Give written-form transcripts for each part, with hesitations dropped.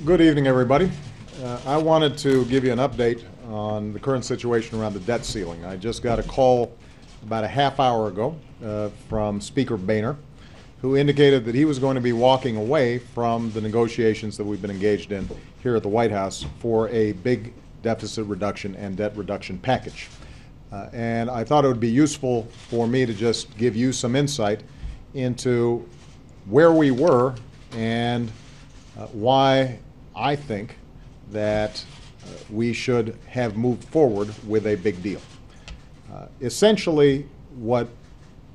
Good evening, everybody. I wanted to give you an update on the current situation around the debt ceiling. I just got a call about a half hour ago from Speaker Boehner, who indicated that he was going to be walking away from the negotiations that we've been engaged in here at the White House for a big deficit reduction and debt reduction package. And I thought it would be useful for me to just give you some insight into where we were and why I think that we should have moved forward with a big deal. Essentially, what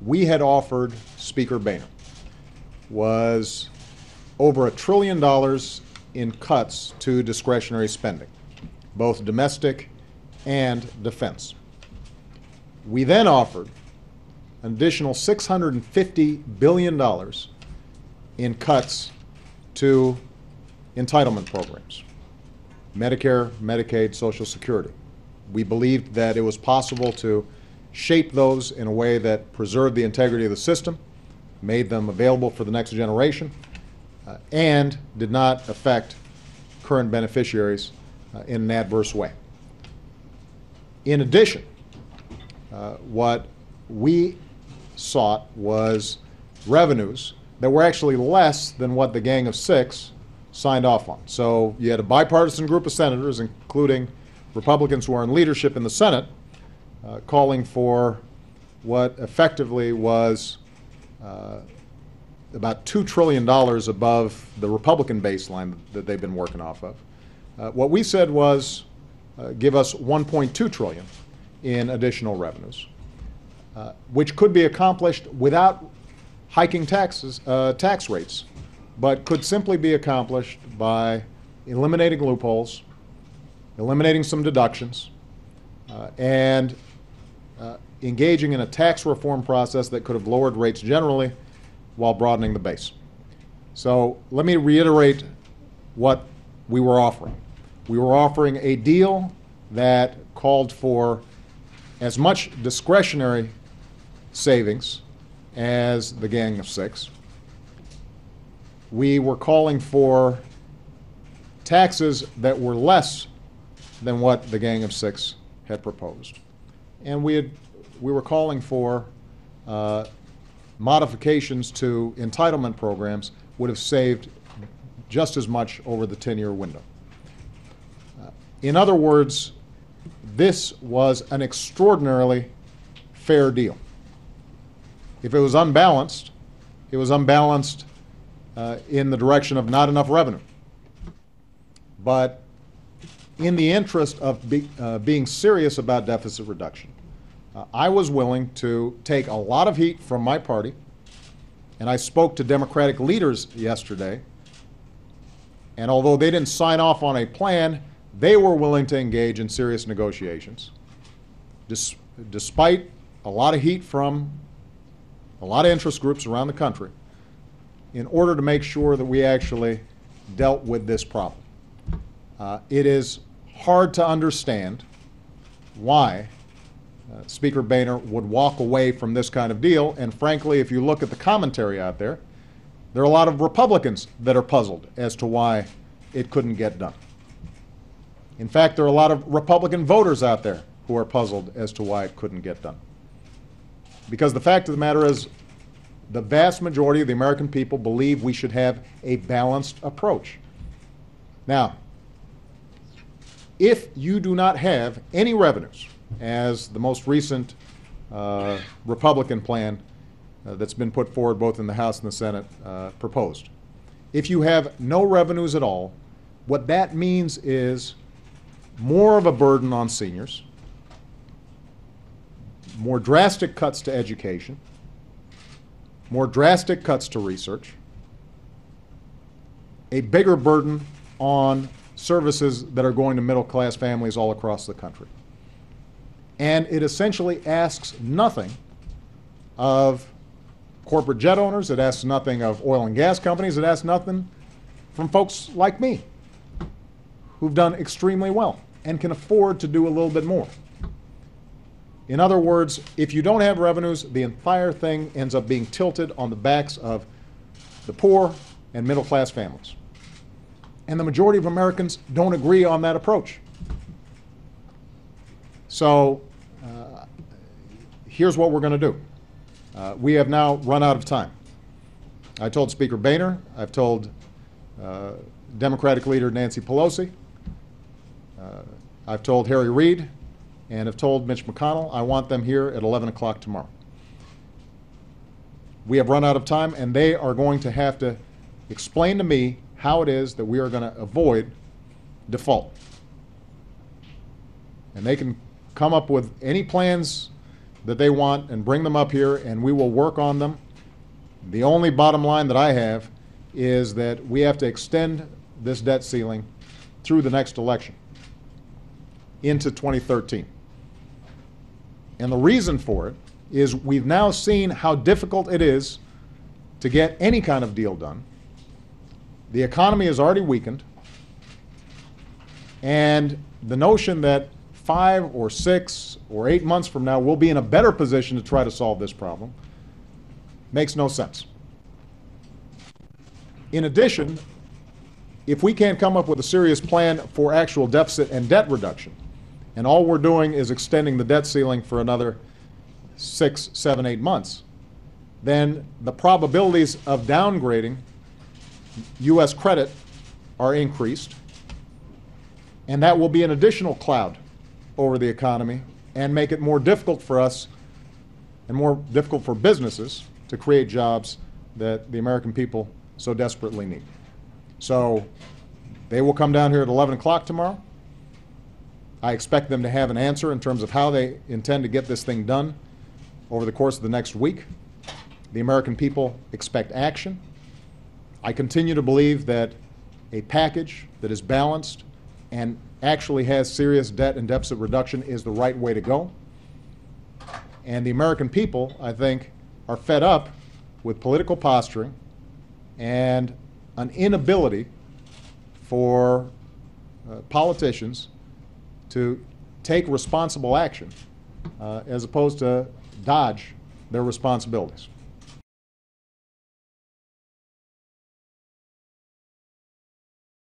we had offered Speaker Boehner was over $1 trillion in cuts to discretionary spending, both domestic and defense. We then offered an additional $650 billion in cuts to entitlement programs, Medicare, Medicaid, Social Security. We believed that it was possible to shape those in a way that preserved the integrity of the system, made them available for the next generation, and did not affect current beneficiaries in an adverse way. In addition, what we sought was revenues that were actually less than what the Gang of Six signed off on. So you had a bipartisan group of senators, including Republicans who are in leadership in the Senate, calling for what effectively was about $2 trillion above the Republican baseline that they've been working off of. What we said was give us $1.2 trillion in additional revenues, which could be accomplished without hiking tax rates, but could simply be accomplished by eliminating loopholes, eliminating some deductions, and engaging in a tax reform process that could have lowered rates generally while broadening the base. So let me reiterate what we were offering. We were offering a deal that called for as much discretionary savings as the Gang of Six. We were calling for taxes that were less than what the Gang of Six had proposed. And we were calling for modifications to entitlement programs would have saved just as much over the 10-year window. In other words, this was an extraordinarily fair deal. If it was unbalanced, it was unbalanced in the direction of not enough revenue. But in the interest of being serious about deficit reduction, I was willing to take a lot of heat from my party, and I spoke to Democratic leaders yesterday, and although they didn't sign off on a plan, they were willing to engage in serious negotiations, despite a lot of heat from a lot of interest groups around the country, in order to make sure that we actually dealt with this problem. It is hard to understand why Speaker Boehner would walk away from this kind of deal, and frankly, if you look at the commentary out there, there are a lot of Republicans that are puzzled as to why it couldn't get done. In fact, there are a lot of Republican voters out there who are puzzled as to why it couldn't get done. Because the fact of the matter is, the vast majority of the American people believe we should have a balanced approach. Now, if you do not have any revenues, as the most recent Republican plan that's been put forward both in the House and the Senate proposed, if you have no revenues at all, what that means is more of a burden on seniors, more drastic cuts to education, more drastic cuts to research, a bigger burden on services that are going to middle-class families all across the country. And it essentially asks nothing of corporate jet owners, it asks nothing of oil and gas companies, it asks nothing from folks like me, who've done extremely well and can afford to do a little bit more. In other words, if you don't have revenues, the entire thing ends up being tilted on the backs of the poor and middle-class families. And the majority of Americans don't agree on that approach. So here's what we're going to do. We have now run out of time. I told Speaker Boehner, I've told Democratic leader Nancy Pelosi, I've told Harry Reid, and have told Mitch McConnell I want them here at 11 o'clock tomorrow. We have run out of time, and they are going to have to explain to me how it is that we are going to avoid default. And they can come up with any plans that they want and bring them up here, and we will work on them. The only bottom line that I have is that we have to extend this debt ceiling through the next election into 2013. And the reason for it is we've now seen how difficult it is to get any kind of deal done. The economy has already weakened, and the notion that 5 or 6 or 8 months from now we'll be in a better position to try to solve this problem makes no sense. In addition, if we can't come up with a serious plan for actual deficit and debt reduction, and all we're doing is extending the debt ceiling for another 6, 7, 8 months, then the probabilities of downgrading U.S. credit are increased, and that will be an additional cloud over the economy and make it more difficult for us and more difficult for businesses to create jobs that the American people so desperately need. So they will come down here at 11 o'clock tomorrow. I expect them to have an answer in terms of how they intend to get this thing done over the course of the next week. The American people expect action. I continue to believe that a package that is balanced and actually has serious debt and deficit reduction is the right way to go. And the American people, I think, are fed up with political posturing and an inability for politicians to take responsible action as opposed to dodge their responsibilities.